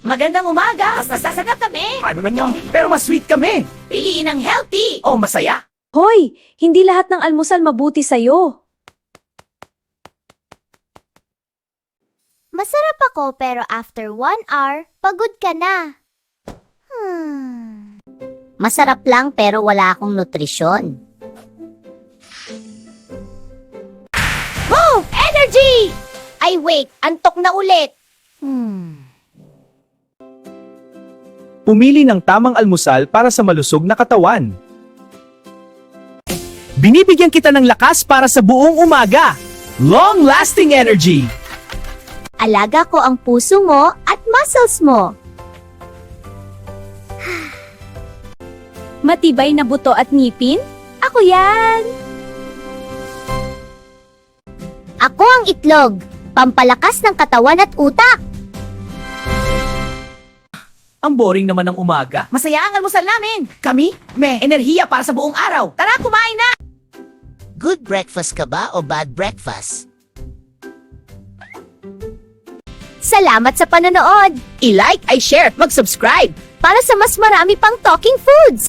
Magandang umaga! Mas nasasagap kami! Ano man yun? Pero mas sweet kami. Piliin ang healthy! O masaya. Hoy, hindi lahat ng almusal mabuti sa'yo. Masarap ako pero after 1 hour, pagod ka na. Masarap lang pero wala akong nutrisyon. Oh! Energy! Ay wait, antok na ulit! Pumili ng tamang almusal para sa malusog na katawan. Binibigyan kita ng lakas para sa buong umaga. Long-lasting energy. Alaga ko ang puso mo at muscles mo. Matibay na buto at ngipin? Ako yan! Ako ang itlog, pampalakas ng katawan at utak. Ang boring naman ng umaga. Masaya ang almusal namin! Kami, may enerhiya para sa buong araw. Tara, kumain na! Good breakfast ka ba o bad breakfast? Salamat sa panonood! I-like, i-share, mag-subscribe! Para sa mas marami pang talking foods!